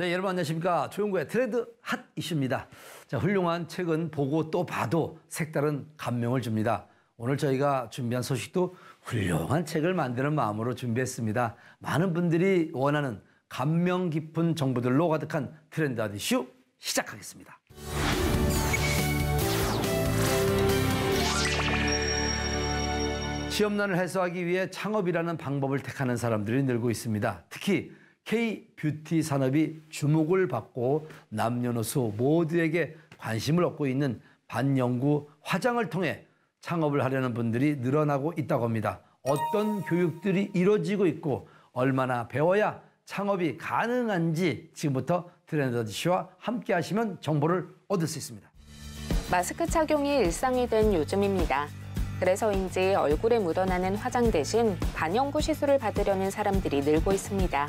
네, 여러분 안녕하십니까. 조용구의 트렌드 핫 이슈입니다. 자, 훌륭한 책은 보고 또 봐도 색다른 감명을 줍니다. 오늘 저희가 준비한 소식도 훌륭한 책을 만드는 마음으로 준비했습니다. 많은 분들이 원하는 감명 깊은 정보들로 가득한 트렌드 핫 이슈 시작하겠습니다. 취업난을 해소하기 위해 창업이라는 방법을 택하는 사람들이 늘고 있습니다. 특히 K-뷰티 산업이 주목을 받고 남녀노소 모두에게 관심을 얻고 있는 반영구 화장을 통해 창업을 하려는 분들이 늘어나고 있다고 합니다. 어떤 교육들이 이루어지고 있고 얼마나 배워야 창업이 가능한지 지금부터 트렌드 씨와 함께 하시면 정보를 얻을 수 있습니다. 마스크 착용이 일상이 된 요즘입니다. 그래서인지 얼굴에 묻어나는 화장 대신 반영구 시술을 받으려는 사람들이 늘고 있습니다.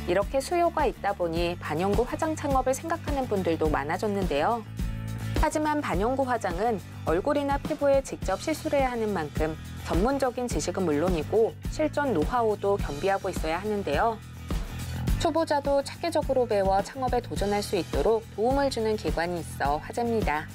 이렇게 수요가 있다 보니 반영구 화장 창업을 생각하는 분들도 많아졌는데요. 하지만 반영구 화장은 얼굴이나 피부에 직접 시술해야 하는 만큼 전문적인 지식은 물론이고 실전 노하우도 겸비하고 있어야 하는데요. 초보자도 체계적으로 배워 창업에 도전할 수 있도록 도움을 주는 기관이 있어 화제입니다.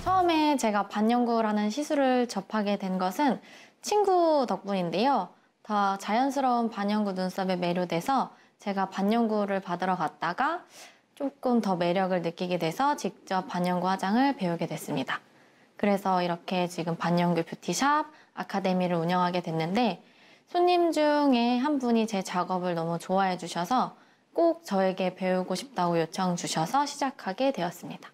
처음에 제가 반영구라는 시술을 접하게 된 것은 친구 덕분인데요. 더 자연스러운 반영구 눈썹에 매료돼서 제가 반영구를 받으러 갔다가 조금 더 매력을 느끼게 돼서 직접 반영구 화장을 배우게 됐습니다. 그래서 이렇게 지금 반영구 뷰티샵 아카데미를 운영하게 됐는데 손님 중에 한 분이 제 작업을 너무 좋아해 주셔서 꼭 저에게 배우고 싶다고 요청 주셔서 시작하게 되었습니다.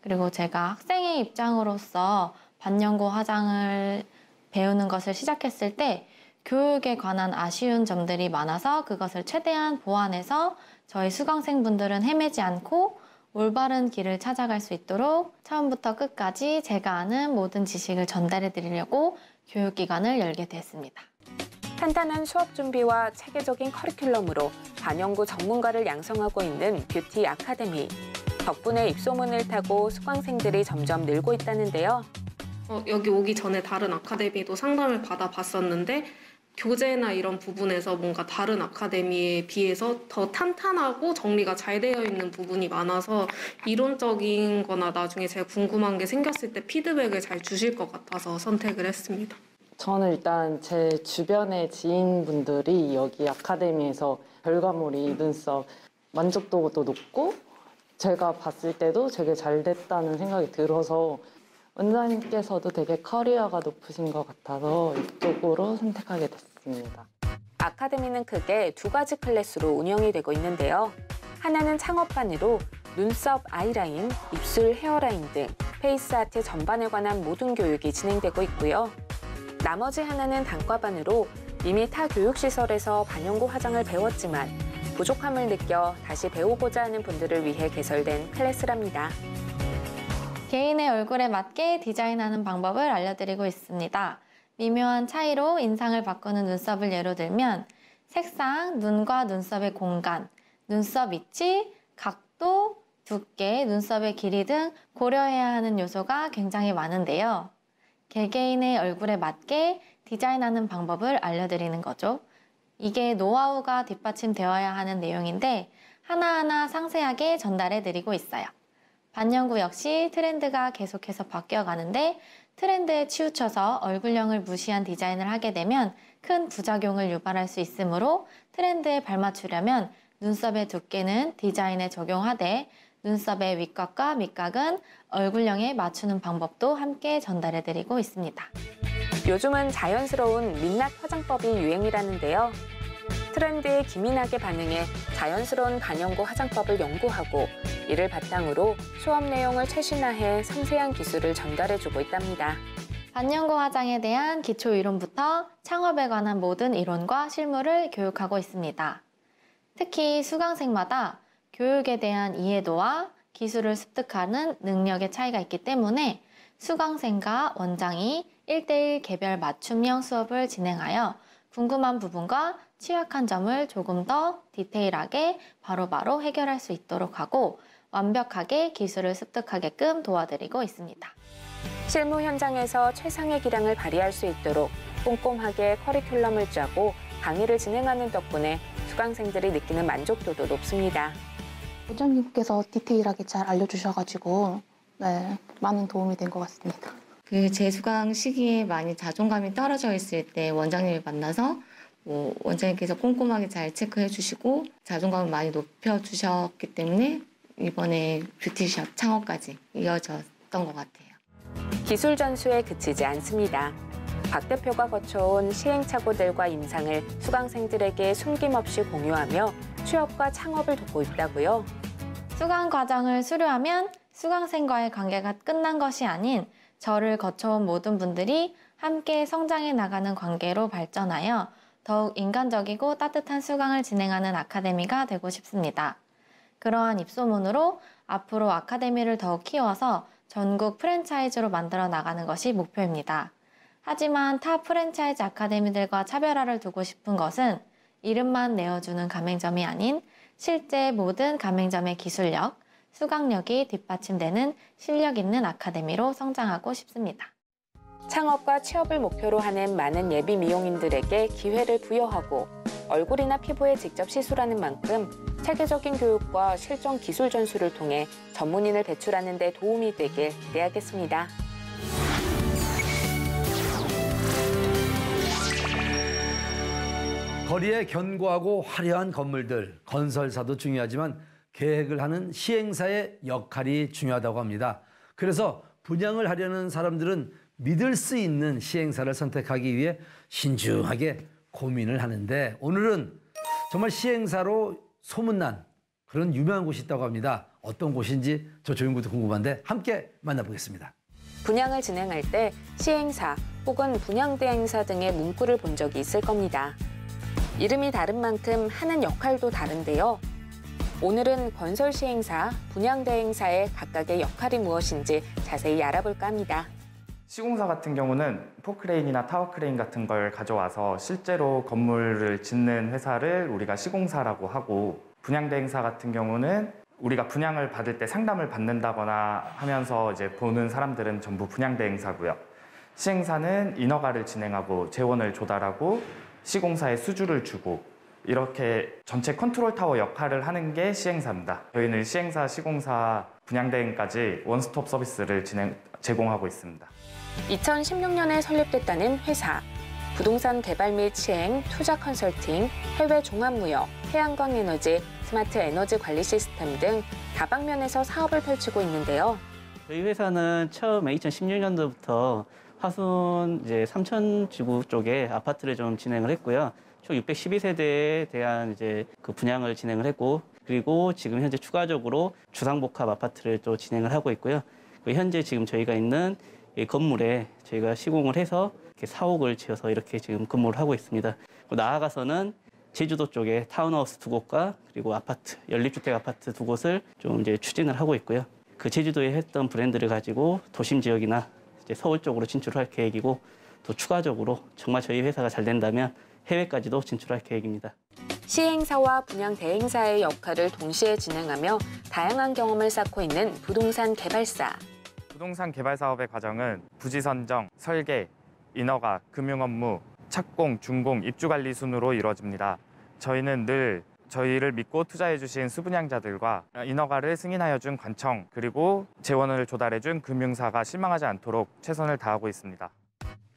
그리고 제가 학생의 입장으로서 반영구 화장을 배우는 것을 시작했을 때 교육에 관한 아쉬운 점들이 많아서 그것을 최대한 보완해서 저희 수강생분들은 헤매지 않고 올바른 길을 찾아갈 수 있도록 처음부터 끝까지 제가 아는 모든 지식을 전달해 드리려고 교육기관을 열게 됐습니다. 탄탄한 수업 준비와 체계적인 커리큘럼으로 반영구 전문가를 양성하고 있는 뷰티 아카데미. 덕분에 입소문을 타고 수강생들이 점점 늘고 있다는데요. 여기 오기 전에 다른 아카데미도 상담을 받아봤었는데 교재나 이런 부분에서 뭔가 다른 아카데미에 비해서 더 탄탄하고 정리가 잘 되어 있는 부분이 많아서 이론적인 거나 나중에 제가 궁금한 게 생겼을 때 피드백을 잘 주실 것 같아서 선택을 했습니다. 저는 일단 제 주변의 지인분들이 여기 아카데미에서 결과물이 눈썹 만족도도 높고 제가 봤을 때도 되게 잘 됐다는 생각이 들어서 원장님께서도 되게 커리어가 높으신 것 같아서 이쪽으로 선택하게 됐습니다. 아카데미는 크게 두 가지 클래스로 운영이 되고 있는데요. 하나는 창업반으로 눈썹, 아이라인, 입술, 헤어라인 등 페이스 아트 전반에 관한 모든 교육이 진행되고 있고요. 나머지 하나는 단과반으로 이미 타 교육시설에서 반영구 화장을 배웠지만 부족함을 느껴 다시 배우고자 하는 분들을 위해 개설된 클래스랍니다. 개인의 얼굴에 맞게 디자인하는 방법을 알려드리고 있습니다. 미묘한 차이로 인상을 바꾸는 눈썹을 예로 들면 색상, 눈과 눈썹의 공간, 눈썹 위치, 각도, 두께, 눈썹의 길이 등 고려해야 하는 요소가 굉장히 많은데요. 개개인의 얼굴에 맞게 디자인하는 방법을 알려드리는 거죠. 이게 노하우가 뒷받침되어야 하는 내용인데 하나하나 상세하게 전달해 드리고 있어요. 반영구 역시 트렌드가 계속해서 바뀌어가는데 트렌드에 치우쳐서 얼굴형을 무시한 디자인을 하게 되면 큰 부작용을 유발할 수 있으므로 트렌드에 발맞추려면 눈썹의 두께는 디자인에 적용하되 눈썹의 윗각과 밑각은 얼굴형에 맞추는 방법도 함께 전달해 드리고 있습니다. 요즘은 자연스러운 민낯 화장법이 유행이라는데요. 트렌드에 기민하게 반응해 자연스러운 반영구 화장법을 연구하고 이를 바탕으로 수업 내용을 최신화해 섬세한 기술을 전달해주고 있답니다. 반영구 화장에 대한 기초 이론부터 창업에 관한 모든 이론과 실무를 교육하고 있습니다. 특히 수강생마다 교육에 대한 이해도와 기술을 습득하는 능력의 차이가 있기 때문에 수강생과 원장이 1:1 개별 맞춤형 수업을 진행하여 궁금한 부분과 취약한 점을 조금 더 디테일하게 바로바로 해결할 수 있도록 하고 완벽하게 기술을 습득하게끔 도와드리고 있습니다. 실무 현장에서 최상의 기량을 발휘할 수 있도록 꼼꼼하게 커리큘럼을 짜고 강의를 진행하는 덕분에 수강생들이 느끼는 만족도도 높습니다. 원장님께서 디테일하게 잘 알려주셔가지고 네, 많은 도움이 된 것 같습니다. 그 재수강 시기에 많이 자존감이 떨어져 있을 때 원장님을 만나서 원장님께서 꼼꼼하게 잘 체크해 주시고 자존감을 많이 높여 주셨기 때문에 이번에 뷰티샵 창업까지 이어졌던 것 같아요. 기술 전수에 그치지 않습니다. 박 대표가 거쳐온 시행착오들과 임상을 수강생들에게 숨김없이 공유하며 취업과 창업을 돕고 있다고요. 수강 과정을 수료하면 수강생과의 관계가 끝난 것이 아닌 저를 거쳐온 모든 분들이 함께 성장해 나가는 관계로 발전하여 더욱 인간적이고 따뜻한 수강을 진행하는 아카데미가 되고 싶습니다. 그러한 입소문으로 앞으로 아카데미를 더욱 키워서 전국 프랜차이즈로 만들어 나가는 것이 목표입니다. 하지만 타 프랜차이즈 아카데미들과 차별화를 두고 싶은 것은 이름만 내어주는 가맹점이 아닌 실제 모든 가맹점의 기술력, 수강력이 뒷받침되는 실력 있는 아카데미로 성장하고 싶습니다. 창업과 취업을 목표로 하는 많은 예비 미용인들에게 기회를 부여하고 얼굴이나 피부에 직접 시술하는 만큼 체계적인 교육과 실전 기술 전수를 통해 전문인을 배출하는 데 도움이 되길 기대하겠습니다. 거리에 견고하고 화려한 건물들, 건설사도 중요하지만 계획을 하는 시행사의 역할이 중요하다고 합니다. 그래서 분양을 하려는 사람들은 믿을 수 있는 시행사를 선택하기 위해 신중하게 고민을 하는데 오늘은 정말 시행사로 소문난 그런 유명한 곳이 있다고 합니다. 어떤 곳인지 저 조용구도 궁금한데 함께 만나보겠습니다. 분양을 진행할 때 시행사 혹은 분양대행사 등의 문구를 본 적이 있을 겁니다. 이름이 다른 만큼 하는 역할도 다른데요. 오늘은 건설 시행사, 분양대행사의 각각의 역할이 무엇인지 자세히 알아볼까 합니다. 시공사 같은 경우는 포크레인이나 타워크레인 같은 걸 가져와서 실제로 건물을 짓는 회사를 우리가 시공사라고 하고, 분양대행사 같은 경우는 우리가 분양을 받을 때 상담을 받는다거나 하면서 이제 보는 사람들은 전부 분양대행사고요. 시행사는 인허가를 진행하고 재원을 조달하고 시공사에 수주를 주고 이렇게 전체 컨트롤 타워 역할을 하는 게 시행사입니다. 저희는 시행사, 시공사, 분양대행까지 원스톱 서비스를 제공하고 있습니다. 2016년에 설립됐다는 회사. 부동산 개발 및 시행, 투자 컨설팅, 해외 종합무역, 태양광 에너지, 스마트 에너지 관리 시스템 등 다방면에서 사업을 펼치고 있는데요. 저희 회사는 처음에 2016년도부터 화순 삼천지구 쪽에 아파트를 좀 진행을 했고요. 총 612세대에 대한 그 분양을 진행을 했고, 그리고 지금 현재 추가적으로 주상복합 아파트를 또 진행을 하고 있고요. 현재 지금 저희가 있는 이 건물에 저희가 시공을 해서 이렇게 사옥을 지어서 이렇게 지금 근무를 하고 있습니다. 나아가서는 제주도 쪽에 타운하우스 2곳과 그리고 아파트, 연립주택 아파트 2곳을 좀 추진을 하고 있고요. 그 제주도에 했던 브랜드를 가지고 도심 지역이나 서울 쪽으로 진출할 계획이고, 또 추가적으로 정말 저희 회사가 잘 된다면 해외까지도 진출할 계획입니다. 시행사와 분양대행사의 역할을 동시에 진행하며 다양한 경험을 쌓고 있는 부동산 개발사. 부동산 개발 사업의 과정은 부지 선정, 설계, 인허가, 금융 업무, 착공, 준공, 입주 관리 순으로 이루어집니다. 저희는 늘 저희를 믿고 투자해 주신 수분양자들과 인허가를 승인하여 준 관청, 그리고 재원을 조달해 준 금융사가 실망하지 않도록 최선을 다하고 있습니다.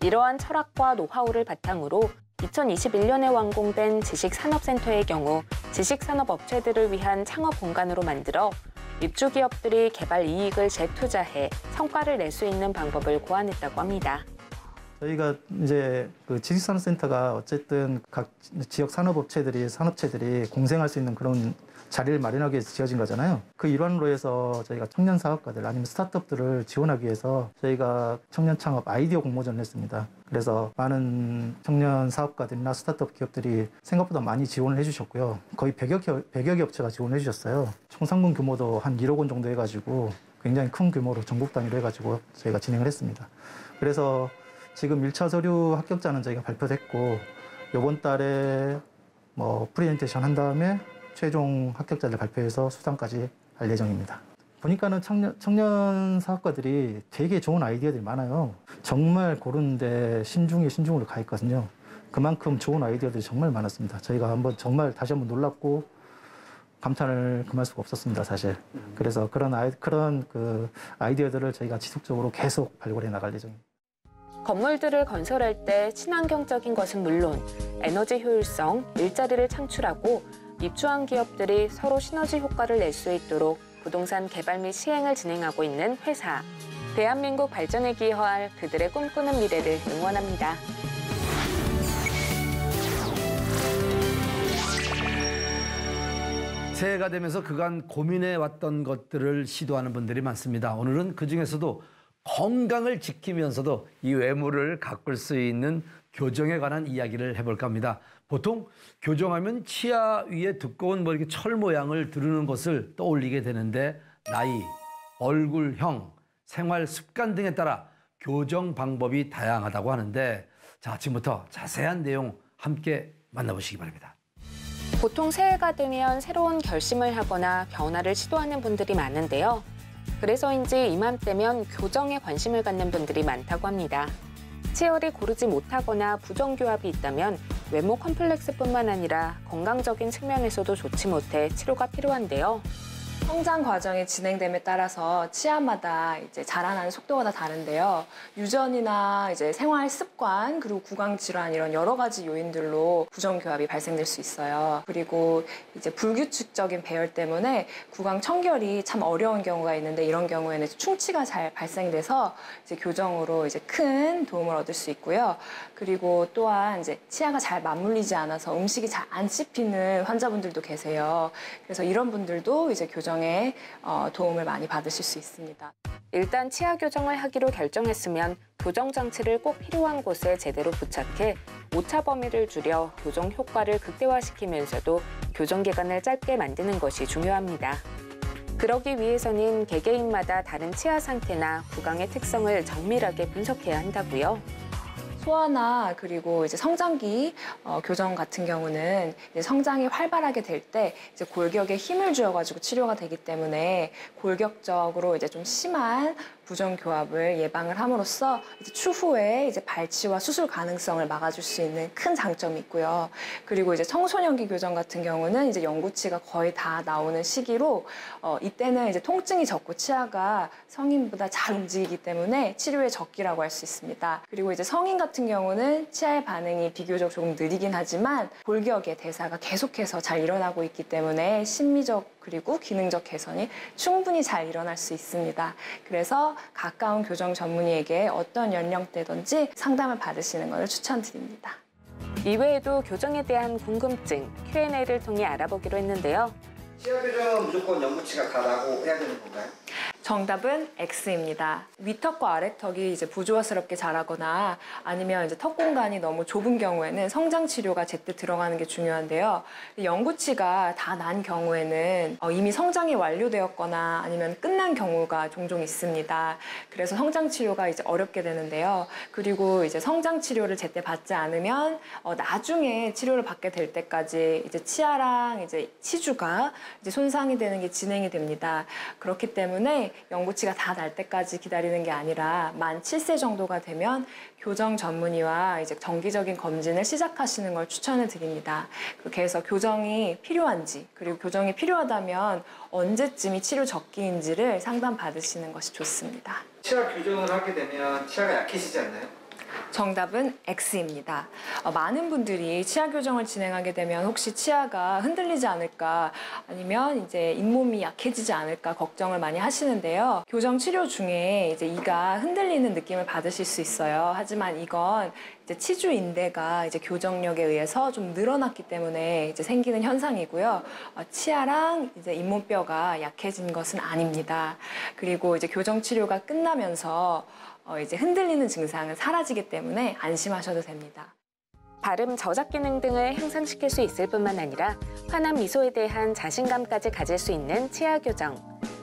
이러한 철학과 노하우를 바탕으로 2021년에 완공된 지식산업센터의 경우 지식산업업체들을 위한 창업 공간으로 만들어 입주기업들이 개발 이익을 재투자해 성과를 낼 수 있는 방법을 고안했다고 합니다. 저희가 그 지식산업센터가 어쨌든 각 지역 산업체들이 공생할 수 있는 그런 자리를 마련하기 위해서 지어진 거잖아요. 그 일환으로 해서 저희가 청년 사업가들 아니면 스타트업들을 지원하기 위해서 저희가 청년 창업 아이디어 공모전을 했습니다. 그래서 많은 청년 사업가들이나 스타트업 기업들이 생각보다 많이 지원을 해주셨고요. 거의 100여 개 업체가 지원을 해주셨어요. 총 상금 규모도 한 1억 원 정도 해가지고 굉장히 큰 규모로 전국 단위로 해가지고 저희가 진행을 했습니다. 그래서 지금 1차 서류 합격자는 저희가 발표됐고, 이번 달에 프레젠테이션 한 다음에 최종 합격자를 발표해서 수상까지 할 예정입니다. 보니까는 청년 사업가들이 되게 좋은 아이디어들이 많아요. 정말 고르는데 신중으로 가 있거든요. 그만큼 좋은 아이디어들이 정말 많았습니다. 저희가 정말 다시 한번 놀랐고 감탄을 금할 수가 없었습니다, 사실. 그래서 그런 아이디어들을 저희가 지속적으로 계속 발굴해 나갈 예정입니다. 건물들을 건설할 때 친환경적인 것은 물론 에너지 효율성, 일자리를 창출하고 입주한 기업들이 서로 시너지 효과를 낼 수 있도록 부동산 개발 및 시행을 진행하고 있는 회사. 대한민국 발전에 기여할 그들의 꿈꾸는 미래를 응원합니다. 새해가 되면서 그간 고민해왔던 것들을 시도하는 분들이 많습니다. 오늘은 그중에서도 건강을 지키면서도 이 외모를 가꿀 수 있는 교정에 관한 이야기를 해볼까 합니다. 보통 교정하면 치아 위에 두꺼운 이렇게 철 모양을 두르는 것을 떠올리게 되는데 나이, 얼굴형, 생활 습관 등에 따라 교정 방법이 다양하다고 하는데 자, 지금부터 자세한 내용 함께 만나보시기 바랍니다. 보통 새해가 되면 새로운 결심을 하거나 변화를 시도하는 분들이 많은데요. 그래서인지 이맘때면 교정에 관심을 갖는 분들이 많다고 합니다. 치열이 고르지 못하거나 부정교합이 있다면 외모 컴플렉스뿐만 아니라 건강적인 측면에서도 좋지 못해 치료가 필요한데요. 성장 과정이 진행됨에 따라서 치아마다 이제 자라나는 속도가 다 다른데요. 유전이나 이제 생활 습관 그리고 구강 질환 이런 여러 가지 요인들로 부정교합이 발생될 수 있어요. 그리고 이제 불규칙적인 배열 때문에 구강 청결이 참 어려운 경우가 있는데 이런 경우에는 충치가 잘 발생돼서 이제 교정으로 이제 큰 도움을 얻을 수 있고요. 그리고 또한 이제 치아가 잘 맞물리지 않아서 음식이 잘 안 씹히는 환자분들도 계세요. 그래서 이런 분들도 이제 교정에 도움을 많이 받으실 수 있습니다. 일단 치아 교정을 하기로 결정했으면 교정 장치를 꼭 필요한 곳에 제대로 부착해 오차 범위를 줄여 교정 효과를 극대화시키면서도 교정 기간을 짧게 만드는 것이 중요합니다. 그러기 위해서는 개개인마다 다른 치아 상태나 구강의 특성을 정밀하게 분석해야 한다고요. 소아나 그리고 이제 성장기 교정 같은 경우는 이제 성장이 활발하게 될 때 이제 골격에 힘을 주어가지고 치료가 되기 때문에 골격적으로 이제 좀 심한 부정교합을 예방을 함으로써 이제 추후에 이제 발치와 수술 가능성을 막아줄 수 있는 큰 장점이 있고요. 그리고 이제 청소년기 교정 같은 경우는 이제 영구치가 거의 다 나오는 시기로 이때는 이제 통증이 적고 치아가 성인보다 잘 움직이기 때문에 치료의 적기라고 할 수 있습니다. 그리고 이제 성인 같은 경우는 치아의 반응이 비교적 조금 느리긴 하지만 골격의 대사가 계속해서 잘 일어나고 있기 때문에 심미적 그리고 기능적 개선이 충분히 잘 일어날 수 있습니다. 그래서 가까운 교정 전문의에게 어떤 연령대든지 상담을 받으시는 것을 추천드립니다. 이외에도 교정에 대한 궁금증, Q&A를 통해 알아보기로 했는데요. 치아 교정은 무조건 영구치가 가다고 해야 되는 건가요? 정답은 X입니다. 위턱과 아래턱이 이제 부조화스럽게 자라거나 아니면 이제 턱 공간이 너무 좁은 경우에는 성장 치료가 제때 들어가는 게 중요한데요. 영구치가 다 난 경우에는 이미 성장이 완료되었거나 아니면 끝난 경우가 종종 있습니다. 그래서 성장 치료가 이제 어렵게 되는데요. 그리고 이제 성장 치료를 제때 받지 않으면 나중에 치료를 받게 될 때까지 이제 치아랑 이제 치주가 이제 손상이 되는 게 진행이 됩니다. 그렇기 때문에 영구치가 다 날 때까지 기다리는 게 아니라 만 7세 정도가 되면 교정 전문의와 이제 정기적인 검진을 시작하시는 걸 추천을 드립니다. 그렇게 해서 교정이 필요한지 그리고 교정이 필요하다면 언제쯤이 치료 적기인지를 상담받으시는 것이 좋습니다. 치아 교정을 하게 되면 치아가 약해지지 않나요? 정답은 X입니다. 많은 분들이 치아 교정을 진행하게 되면 혹시 치아가 흔들리지 않을까 아니면 이제 잇몸이 약해지지 않을까 걱정을 많이 하시는데요. 교정 치료 중에 이제 이가 흔들리는 느낌을 받으실 수 있어요. 하지만 이건 이제 치주 인대가 이제 교정력에 의해서 좀 늘어났기 때문에 이제 생기는 현상이고요. 치아랑 이제 잇몸뼈가 약해진 것은 아닙니다. 그리고 이제 교정 치료가 끝나면서 이제 흔들리는 증상은 사라지기 때문에 안심하셔도 됩니다. 발음 저작 기능 등을 향상시킬 수 있을 뿐만 아니라 환한 미소에 대한 자신감까지 가질 수 있는 치아 교정.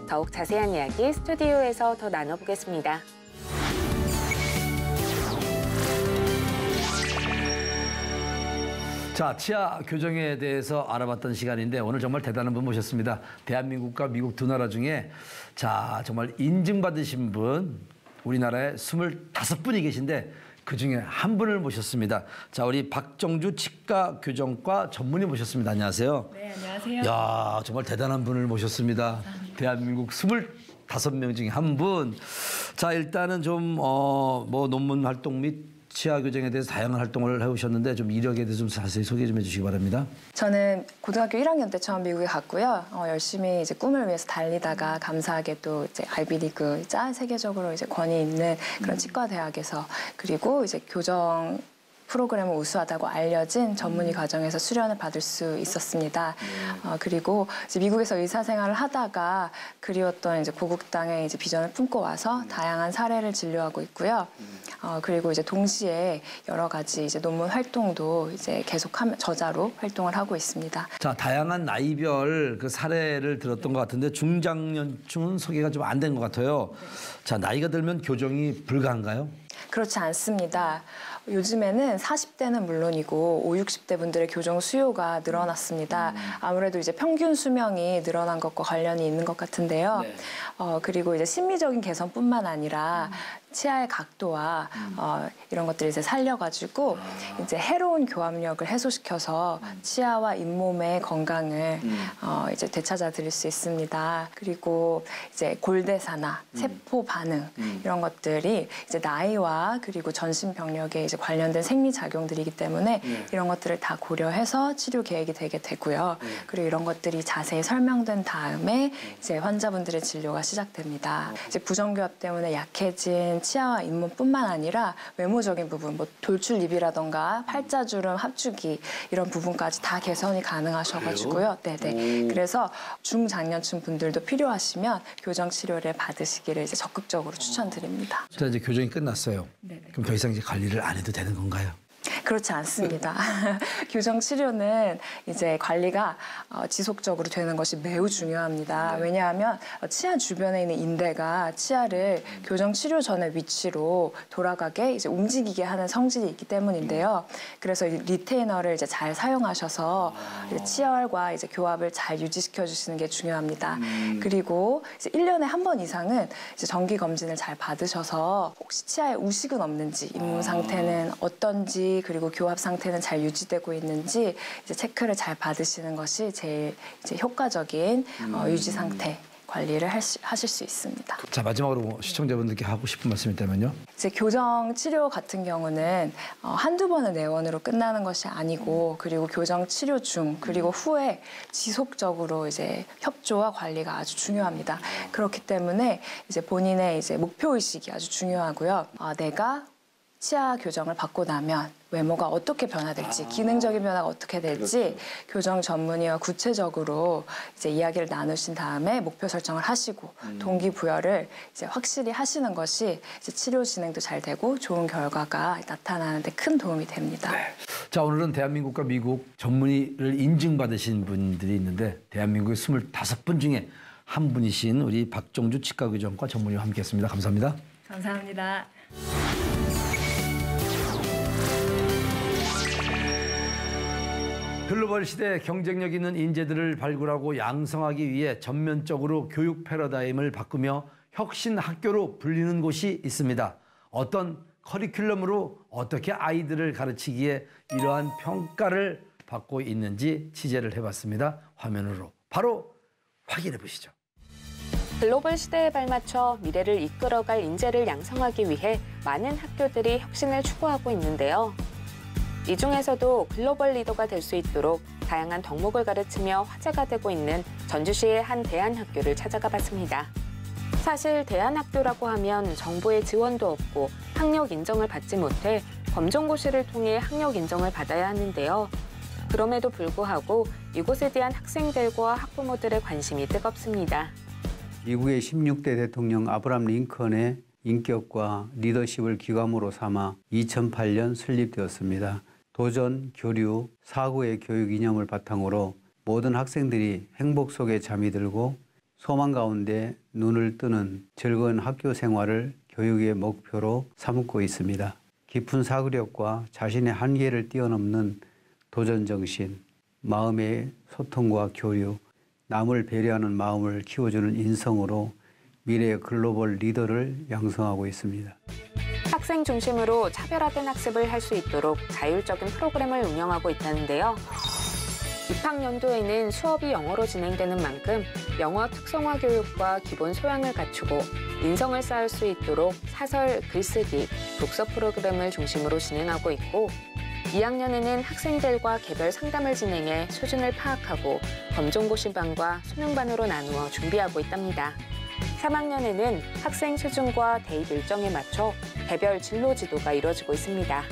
더욱 자세한 이야기 스튜디오에서 더 나눠보겠습니다. 자, 치아 교정에 대해서 알아봤던 시간인데 오늘 정말 대단한 분 모셨습니다. 대한민국과 미국 두 나라 중에 자 정말 인증받으신 분 우리나라에 25분이 계신데 그 중에 한 분을 모셨습니다. 자, 우리 박정주 치과 교정과 전문의 모셨습니다. 안녕하세요. 네, 안녕하세요. 야, 정말 대단한 분을 모셨습니다. 대한민국 25명 중에 한 분. 자, 일단은 좀 뭐 논문 활동 및 치아 교정에 대해서 다양한 활동을 해오셨는데 좀 이력에 대해서 좀 자세히 소개 좀 해주시기 바랍니다. 저는 고등학교 1학년 때 처음 미국에 갔고요. 열심히 이제 꿈을 위해서 달리다가 감사하게 또 이제 아이비리그 세계적으로 이제 권위 있는 그런 치과 대학에서 그리고 이제 교정 프로그램을 우수하다고 알려진 전문의 과정에서 수련을 받을 수 있었습니다. 그리고 이제 미국에서 의사 생활을 하다가 그리웠던 이제 고국 땅의 이제 비전을 품고 와서 다양한 사례를 진료하고 있고요. 그리고 이제 동시에 여러 가지 이제 논문 활동도 이제 계속하면 저자로 활동을 하고 있습니다. 자, 다양한 나이별 그 사례를 들었던 것 같은데 중장년층은 소개가 좀 안 된 것 같아요. 자, 나이가 들면 교정이 불가한가요? 그렇지 않습니다. 요즘에는 40대는 물론이고 50, 60대 분들의 교정 수요가 늘어났습니다. 아무래도 이제 평균 수명이 늘어난 것과 관련이 있는 것 같은데요. 네. 그리고 이제 심미적인 개선뿐만 아니라 치아의 각도와 이런 것들을 이제 살려가지고 이제 해로운 교합력을 해소시켜서 치아와 잇몸의 건강을 이제 되찾아 드릴 수 있습니다. 그리고 이제 골대사나 세포 반응 이런 것들이 이제 나이와 그리고 전신 병력에 이제 관련된 생리작용들이기 때문에 이런 것들을 다 고려해서 치료 계획이 되게 되고요. 그리고 이런 것들이 자세히 설명된 다음에 이제 환자분들의 진료가 시작됩니다. 이제 부정교합 때문에 약해진 치아와 잇몸뿐만 아니라 외모적인 부분, 뭐 돌출입이라던가 팔자주름, 합주기 이런 부분까지 다 개선이 가능하셔가지고요. 네네. 그래서 중장년층 분들도 필요하시면 교정 치료를 받으시기를 이제 적극적으로 추천드립니다. 자, 이제 교정이 끝났어요. 네네. 그럼 더 이상 이제 관리를 안 해도 되는 건가요? 그렇지 않습니다. 교정 치료는 이제 관리가 지속적으로 되는 것이 매우 중요합니다. 왜냐하면 치아 주변에 있는 인대가 치아를 교정 치료 전의 위치로 돌아가게 이제 움직이게 하는 성질이 있기 때문인데요. 그래서 리테이너를 이제 잘 사용하셔서 이제 치열과 이제 교합을 잘 유지시켜 주시는 게 중요합니다. 그리고 이제 1년에 한 번 이상은 이제 정기 검진을 잘 받으셔서 혹시 치아에 우식은 없는지, 잇몸 상태는 어떤지, 그리고 교합 상태는 잘 유지되고 있는지 이제 체크를 잘 받으시는 것이 제일 이제 효과적인 유지 상태 관리를 하실 수 있습니다. 자, 마지막으로 시청자분들께 하고 싶은 말씀이 있다면요? 이제 교정 치료 같은 경우는 한두 번의 내원으로 끝나는 것이 아니고 그리고 교정 치료 중 그리고 후에 지속적으로 이제 협조와 관리가 아주 중요합니다. 그렇기 때문에 이제 본인의 이제 목표 의식이 아주 중요하고요. 내가 치아 교정을 받고 나면 외모가 어떻게 변화될지, 기능적인 변화가 어떻게 될지 교정 전문의와 구체적으로 이제 이야기를 나누신 다음에 목표 설정을 하시고 동기부여를 이제 확실히 하시는 것이 이제 치료 진행도 잘 되고 좋은 결과가 나타나는 데 큰 도움이 됩니다. 네. 자, 오늘은 대한민국과 미국 전문의를 인증받으신 분들이 있는데 대한민국의 25분 중에 한 분이신 우리 박정주 치과교정과 전문의와 함께했습니다. 감사합니다. 감사합니다. 글로벌 시대 경쟁력 있는 인재들을 발굴하고 양성하기 위해 전면적으로 교육 패러다임을 바꾸며 혁신 학교로 불리는 곳이 있습니다. 어떤 커리큘럼으로 어떻게 아이들을 가르치기에 이러한 평가를 받고 있는지 취재를 해봤습니다. 화면으로 바로 확인해 보시죠. 글로벌 시대에 발맞춰 미래를 이끌어갈 인재를 양성하기 위해 많은 학교들이 혁신을 추구하고 있는데요. 이 중에서도 글로벌 리더가 될 수 있도록 다양한 덕목을 가르치며 화제가 되고 있는 전주시의 한 대안학교를 찾아가 봤습니다. 사실 대안학교라고 하면 정부의 지원도 없고 학력 인정을 받지 못해 검정고시를 통해 학력 인정을 받아야 하는데요. 그럼에도 불구하고 이곳에 대한 학생들과 학부모들의 관심이 뜨겁습니다. 미국의 16대 대통령 아브라함 링컨의 인격과 리더십을 기감으로 삼아 2008년 설립되었습니다. 도전, 교류, 사고의 교육 이념을 바탕으로 모든 학생들이 행복 속에 잠이 들고 소망 가운데 눈을 뜨는 즐거운 학교 생활을 교육의 목표로 삼고 있습니다. 깊은 사고력과 자신의 한계를 뛰어넘는 도전 정신, 마음의 소통과 교류, 남을 배려하는 마음을 키워주는 인성으로 미래의 글로벌 리더를 양성하고 있습니다. 학생 중심으로 차별화된 학습을 할 수 있도록 자율적인 프로그램을 운영하고 있다는데요. 입학연도에는 수업이 영어로 진행되는 만큼 영어 특성화 교육과 기본 소양을 갖추고 인성을 쌓을 수 있도록 사설, 글쓰기, 독서 프로그램을 중심으로 진행하고 있고 2학년에는 학생들과 개별 상담을 진행해 수준을 파악하고 검정고시반과 수능반으로 나누어 준비하고 있답니다. 3학년에는 학생 수준과 대입 일정에 맞춰 개별 진로 지도가 이루어지고 있습니다.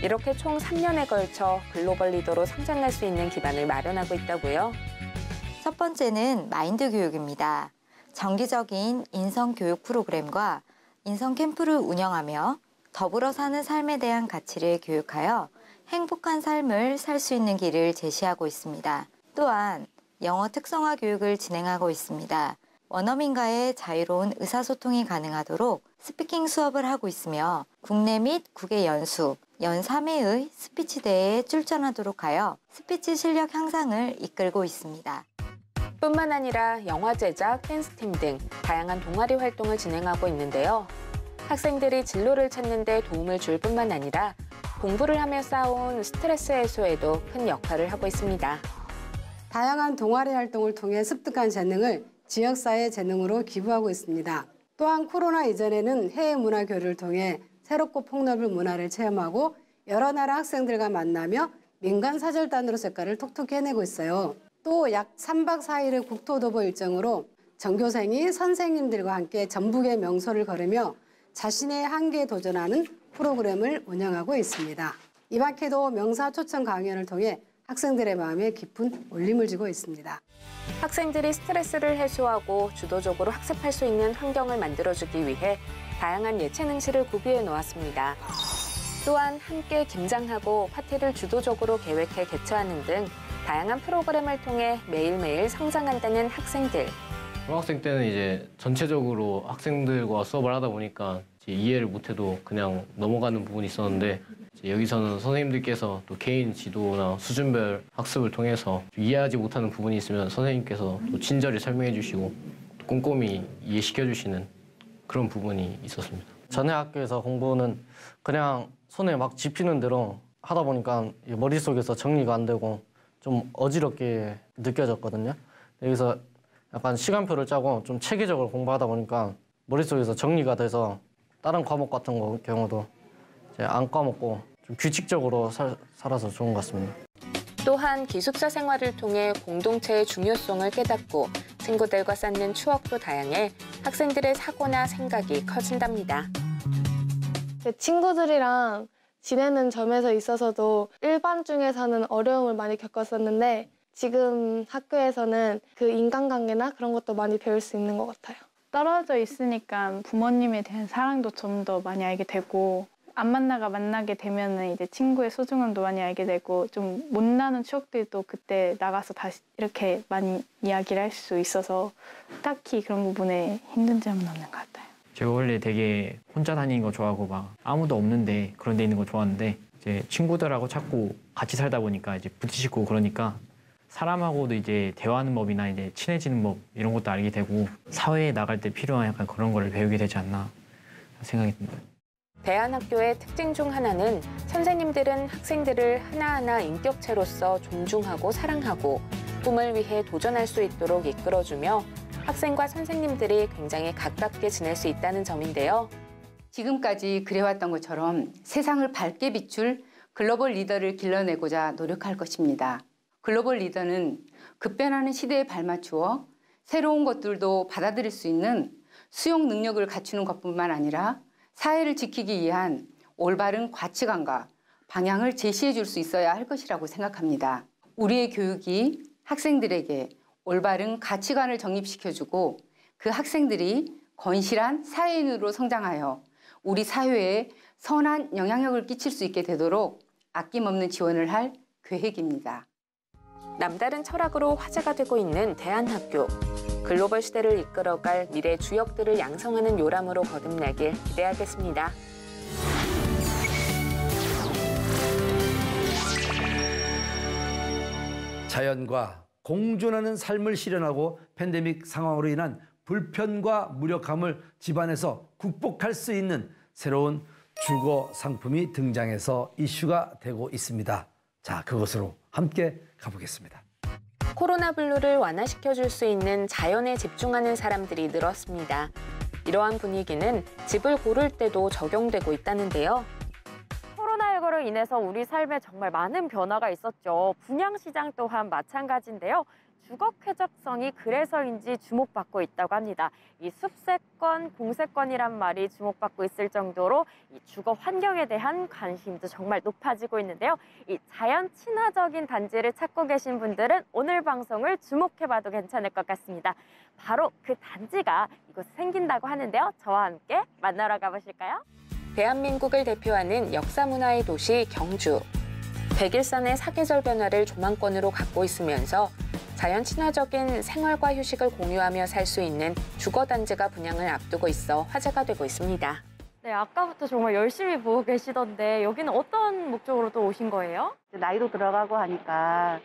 이렇게 총 3년에 걸쳐 글로벌 리더로 성장할 수 있는 기반을 마련하고 있다고요. 첫 번째는 마인드 교육입니다. 정기적인 인성 교육 프로그램과 인성 캠프를 운영하며 더불어 사는 삶에 대한 가치를 교육하여 행복한 삶을 살 수 있는 길을 제시하고 있습니다. 또한 영어 특성화 교육을 진행하고 있습니다. 원어민과의 자유로운 의사소통이 가능하도록 스피킹 수업을 하고 있으며 국내 및 국외 연수, 연 3회의 스피치 대회에 출전하도록 하여 스피치 실력 향상을 이끌고 있습니다. 뿐만 아니라 영화 제작, 댄스팀 등 다양한 동아리 활동을 진행하고 있는데요. 학생들이 진로를 찾는 데 도움을 줄 뿐만 아니라 공부를 하며 쌓아온 스트레스 해소에도 큰 역할을 하고 있습니다. 다양한 동아리 활동을 통해 습득한 재능을 지역사회 재능으로 기부하고 있습니다. 또한 코로나 이전에는 해외 문화 교류를 통해 새롭고 폭넓은 문화를 체험하고 여러 나라 학생들과 만나며 민간 사절단으로 색깔을 톡톡히 해내고 있어요. 또 약 3박 4일의 국토도보 일정으로 전교생이 선생님들과 함께 전북의 명소를 걸으며 자신의 한계에 도전하는 프로그램을 운영하고 있습니다. 이밖에도 명사 초청 강연을 통해 학생들의 마음에 깊은 울림을 주고 있습니다. 학생들이 스트레스를 해소하고 주도적으로 학습할 수 있는 환경을 만들어주기 위해 다양한 예체능실을 구비해 놓았습니다. 또한 함께 김장하고 파티를 주도적으로 계획해 개최하는 등 다양한 프로그램을 통해 매일매일 성장한다는 학생들. 중학생 때는 이제 전체적으로 학생들과 수업을 하다 보니까 이해를 못해도 그냥 넘어가는 부분이 있었는데 여기서는 선생님들께서 또 개인 지도나 수준별 학습을 통해서 이해하지 못하는 부분이 있으면 선생님께서 또 친절히 설명해 주시고 또 꼼꼼히 이해시켜 주시는 그런 부분이 있었습니다. 전에 학교에서 공부는 그냥 손에 막 집히는 대로 하다 보니까 머릿속에서 정리가 안 되고 좀 어지럽게 느껴졌거든요. 여기서 약간 시간표를 짜고 좀 체계적으로 공부하다 보니까 머릿속에서 정리가 돼서 다른 과목 같은 경우도 이제 안 까먹고 좀 규칙적으로 살아서 좋은 것 같습니다. 또한 기숙사 생활을 통해 공동체의 중요성을 깨닫고 친구들과 쌓는 추억도 다양해 학생들의 사고나 생각이 커진답니다. 친구들이랑 지내는 점에서 있어서도 일반 중에서는 어려움을 많이 겪었었는데 지금 학교에서는 그 인간관계나 그런 것도 많이 배울 수 있는 것 같아요. 떨어져 있으니까 부모님에 대한 사랑도 좀 더 많이 알게 되고 안 만나게 되면은 이제 친구의 소중함도 많이 알게 되고 좀 못 나는 추억들도 그때 나가서 다시 이렇게 많이 이야기를 할 수 있어서 딱히 그런 부분에 힘든 점은 없는 것 같아요. 제가 원래 되게 혼자 다니는 거 좋아하고 막 아무도 없는데 그런 데 있는 거 좋아하는데 이제 친구들하고 자꾸 같이 살다 보니까 이제 부딪히고 그러니까 사람하고도 이제 대화하는 법이나 이제 친해지는 법 이런 것도 알게 되고 사회에 나갈 때 필요한 약간 그런 걸 배우게 되지 않나 생각이 듭니다. 대안학교의 특징 중 하나는 선생님들은 학생들을 하나하나 인격체로서 존중하고 사랑하고 꿈을 위해 도전할 수 있도록 이끌어주며 학생과 선생님들이 굉장히 가깝게 지낼 수 있다는 점인데요. 지금까지 그래왔던 것처럼 세상을 밝게 비출 글로벌 리더를 길러내고자 노력할 것입니다. 글로벌 리더는 급변하는 시대에 발맞추어 새로운 것들도 받아들일 수 있는 수용 능력을 갖추는 것뿐만 아니라 사회를 지키기 위한 올바른 가치관과 방향을 제시해 줄 수 있어야 할 것이라고 생각합니다. 우리의 교육이 학생들에게 올바른 가치관을 정립시켜주고 그 학생들이 건실한 사회인으로 성장하여 우리 사회에 선한 영향력을 끼칠 수 있게 되도록 아낌없는 지원을 할 계획입니다. 남다른 철학으로 화제가 되고 있는 대안학교. 글로벌 시대를 이끌어갈 미래 주역들을 양성하는 요람으로 거듭나길 기대하겠습니다. 자연과 공존하는 삶을 실현하고 팬데믹 상황으로 인한 불편과 무력함을 집안에서 극복할 수 있는 새로운 주거 상품이 등장해서 이슈가 되고 있습니다. 자, 그것으로 함께 가보겠습니다. 코로나 블루를 완화시켜줄 수 있는 자연에 집중하는 사람들이 늘었습니다. 이러한 분위기는 집을 고를 때도 적용되고 있다는데요. 코로나19로 인해서 우리 삶에 정말 많은 변화가 있었죠. 분양시장 또한 마찬가지인데요. 주거 쾌적성이 그래서인지 주목받고 있다고 합니다. 이 숲세권, 공세권이란 말이 주목받고 있을 정도로 이 주거 환경에 대한 관심도 정말 높아지고 있는데요. 이 자연 친화적인 단지를 찾고 계신 분들은 오늘 방송을 주목해봐도 괜찮을 것 같습니다. 바로 그 단지가 이곳에 생긴다고 하는데요. 저와 함께 만나러 가보실까요? 대한민국을 대표하는 역사문화의 도시 경주. 백일산의 사계절 변화를 조망권으로 갖고 있으면서 자연 친화적인 생활과 휴식을 공유하며 살 수 있는 주거단지가 분양을 앞두고 있어 화제가 되고 있습니다. 네, 아까부터 정말 열심히 보고 계시던데 여기는 어떤 목적으로 또 오신 거예요? 나이도 들어가고 하니까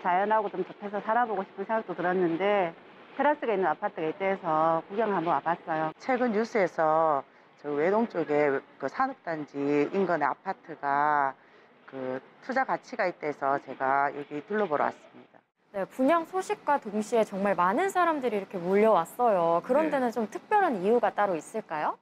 자연하고 좀 접해서 살아보고 싶은 생각도 들었는데 테라스가 있는 아파트가 있대서 구경 한번 와봤어요. 최근 뉴스에서 저 외동 쪽에 그 산업단지 인근의 아파트가 그 투자 가치가 있대서 제가 여기 둘러보러 왔습니다. 네, 분양 소식과 동시에 정말 많은 사람들이 이렇게 몰려왔어요. 그런 데는 좀 특별한 이유가 따로 있을까요?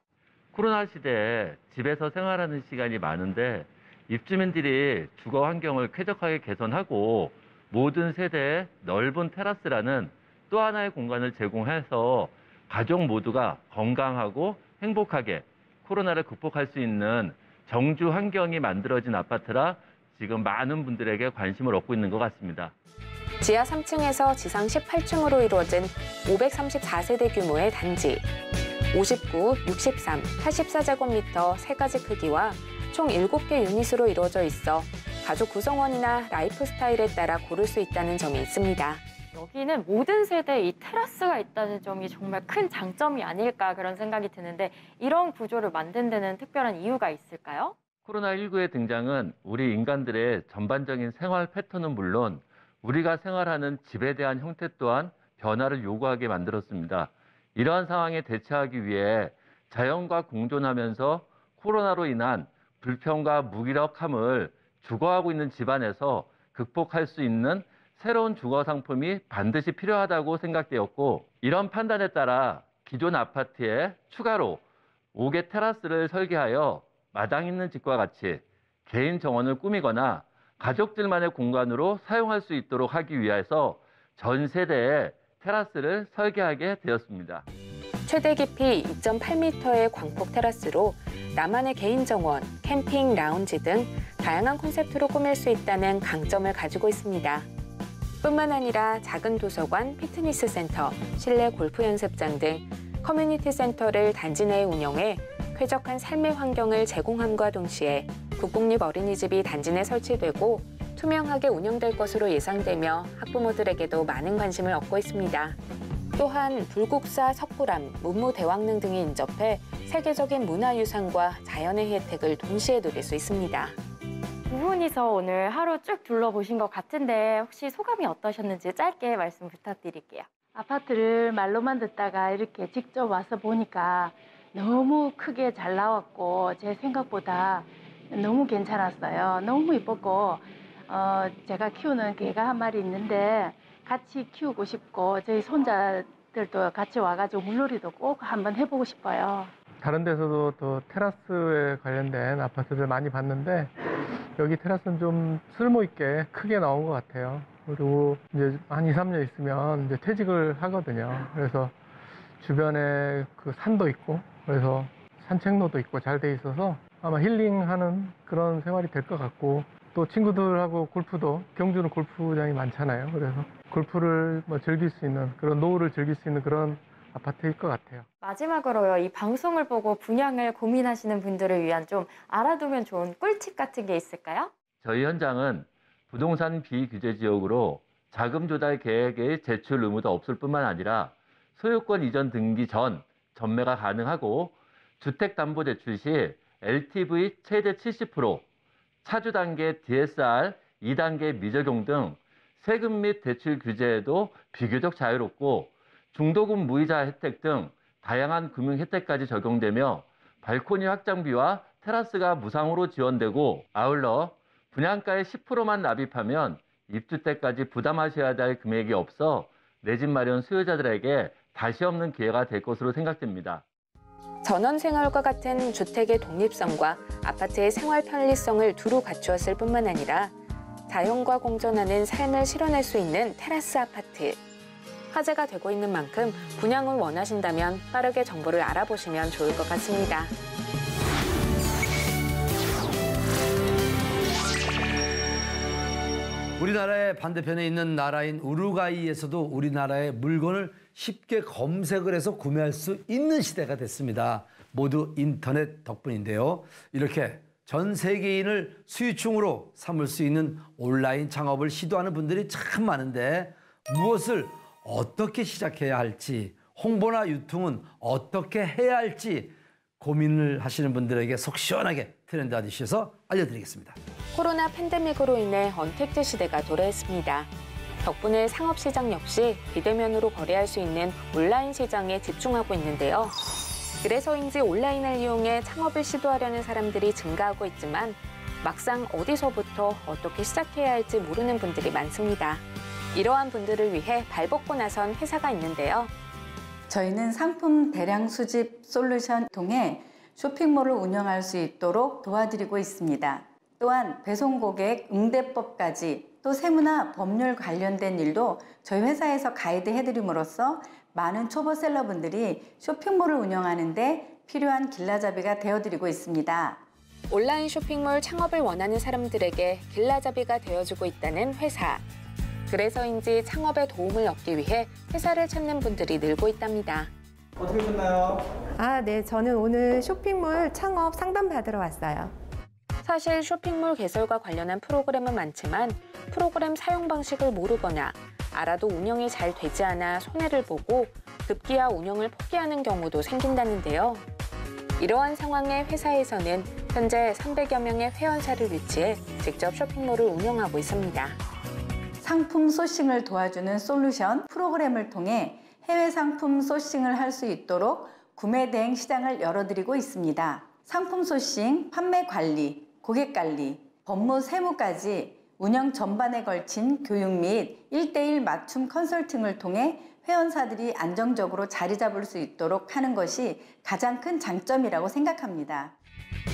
코로나 시대에 집에서 생활하는 시간이 많은데 입주민들이 주거 환경을 쾌적하게 개선하고 모든 세대에 넓은 테라스라는 또 하나의 공간을 제공해서 가족 모두가 건강하고 행복하게 코로나를 극복할 수 있는 정주 환경이 만들어진 아파트라 지금 많은 분들에게 관심을 얻고 있는 것 같습니다. 지하 3층에서 지상 18층으로 이루어진 534세대 규모의 단지. 59, 63, 84제곱미터 3가지 크기와 총 7개 유닛으로 이루어져 있어 가족 구성원이나 라이프 스타일에 따라 고를 수 있다는 점이 있습니다. 여기는 모든 세대에 이 테라스가 있다는 점이 정말 큰 장점이 아닐까 그런 생각이 드는데 이런 구조를 만든 데는 특별한 이유가 있을까요? 코로나19의 등장은 우리 인간들의 전반적인 생활 패턴은 물론 우리가 생활하는 집에 대한 형태 또한 변화를 요구하게 만들었습니다. 이러한 상황에 대처하기 위해 자연과 공존하면서 코로나로 인한 불평과 무기력함을 주거하고 있는 집안에서 극복할 수 있는 새로운 주거 상품이 반드시 필요하다고 생각되었고 이런 판단에 따라 기존 아파트에 추가로 5개 테라스를 설계하여 마당 있는 집과 같이 개인 정원을 꾸미거나 가족들만의 공간으로 사용할 수 있도록 하기 위해서 전 세대에 테라스를 설계하게 되었습니다. 최대 깊이 2.8m의 광폭 테라스로 나만의 개인 정원, 캠핑, 라운지 등 다양한 콘셉트로 꾸밀 수 있다는 강점을 가지고 있습니다. 뿐만 아니라 작은 도서관, 피트니스 센터, 실내 골프 연습장 등 커뮤니티 센터를 단지 내에 운영해 쾌적한 삶의 환경을 제공함과 동시에 국공립 어린이집이 단지 내 설치되고 투명하게 운영될 것으로 예상되며 학부모들에게도 많은 관심을 얻고 있습니다. 또한 불국사, 석굴암, 문무대왕릉 등이 인접해 세계적인 문화유산과 자연의 혜택을 동시에 누릴 수 있습니다. 두 분이서 오늘 하루 쭉 둘러보신 것 같은데 혹시 소감이 어떠셨는지 짧게 말씀 부탁드릴게요. 아파트를 말로만 듣다가 이렇게 직접 와서 보니까 너무 크게 잘 나왔고 제 생각보다 너무 괜찮았어요. 너무 이뻤고 제가 키우는 개가 한 마리 있는데 같이 키우고 싶고 저희 손자들도 같이 와가지고 물놀이도 꼭 한번 해보고 싶어요. 다른 데서도 또 테라스에 관련된 아파트들 많이 봤는데 여기 테라스는 좀 쓸모 있게 크게 나온 것 같아요. 그리고 이제 한 2, 3년 있으면 이제 퇴직을 하거든요. 그래서 주변에 그 산도 있고 그래서 산책로도 있고 잘 돼 있어서 아마 힐링하는 그런 생활이 될 것 같고 또 친구들하고 골프도 경주는 골프장이 많잖아요. 그래서 골프를 뭐 즐길 수 있는 그런 노후를 즐길 수 있는 그런 아파트일 것 같아요. 마지막으로요. 이 방송을 보고 분양을 고민하시는 분들을 위한 좀 알아두면 좋은 꿀팁 같은 게 있을까요? 저희 현장은 부동산 비규제 지역으로 자금 조달 계획의 제출 의무도 없을 뿐만 아니라 소유권 이전 등기 전 전매가 가능하고 주택담보대출 시 LTV 최대 70%, 차주 단계 DSR 2단계 미적용 등 세금 및 대출 규제에도 비교적 자유롭고 중도금 무이자 혜택 등 다양한 금융 혜택까지 적용되며 발코니 확장비와 테라스가 무상으로 지원되고 아울러 분양가의 10%만 납입하면 입주 때까지 부담하셔야 할 금액이 없어 내 집 마련 수요자들에게 다시 없는 기회가 될 것으로 생각됩니다. 전원생활과 같은 주택의 독립성과 아파트의 생활 편리성을 두루 갖추었을 뿐만 아니라 자연과 공존하는 삶을 실현할 수 있는 테라스 아파트. 화제가 되고 있는 만큼 분양을 원하신다면 빠르게 정보를 알아보시면 좋을 것 같습니다. 우리나라의 반대편에 있는 나라인 우루과이에서도 우리나라의 물건을 쉽게 검색을 해서 구매할 수 있는 시대가 됐습니다. 모두 인터넷 덕분인데요. 이렇게 전 세계인을 수요층으로 삼을 수 있는 온라인 창업을 시도하는 분들이 참 많은데 무엇을 어떻게 시작해야 할지, 홍보나 유통은 어떻게 해야 할지 고민을 하시는 분들에게 속 시원하게 트렌드 아저씨에서 알려드리겠습니다. 코로나 팬데믹으로 인해 언택트 시대가 도래했습니다. 덕분에 상업시장 역시 비대면으로 거래할 수 있는 온라인 시장에 집중하고 있는데요. 그래서인지 온라인을 이용해 창업을 시도하려는 사람들이 증가하고 있지만 막상 어디서부터 어떻게 시작해야 할지 모르는 분들이 많습니다. 이러한 분들을 위해 발벗고 나선 회사가 있는데요. 저희는 상품 대량 수집 솔루션 통해 쇼핑몰을 운영할 수 있도록 도와드리고 있습니다. 또한 배송 고객 응대법까지 또 세무나 법률 관련된 일도 저희 회사에서 가이드 해드림으로써 많은 초보셀러분들이 쇼핑몰을 운영하는 데 필요한 길라잡이가 되어드리고 있습니다. 온라인 쇼핑몰 창업을 원하는 사람들에게 길라잡이가 되어주고 있다는 회사. 그래서인지 창업에 도움을 얻기 위해 회사를 찾는 분들이 늘고 있답니다. 어떻게 오셨나요? 네. 저는 오늘 쇼핑몰 창업 상담 받으러 왔어요. 사실 쇼핑몰 개설과 관련한 프로그램은 많지만 프로그램 사용 방식을 모르거나 알아도 운영이 잘 되지 않아 손해를 보고 급기야 운영을 포기하는 경우도 생긴다는데요. 이러한 상황에 회사에서는 현재 300여 명의 회원사를 위치해 직접 쇼핑몰을 운영하고 있습니다. 상품 소싱을 도와주는 솔루션 프로그램을 통해 해외 상품 소싱을 할 수 있도록 구매 대행 시장을 열어드리고 있습니다. 상품 소싱, 판매 관리, 고객 관리, 법무 세무까지 운영 전반에 걸친 교육 및 1:1 맞춤 컨설팅을 통해 회원사들이 안정적으로 자리 잡을 수 있도록 하는 것이 가장 큰 장점이라고 생각합니다.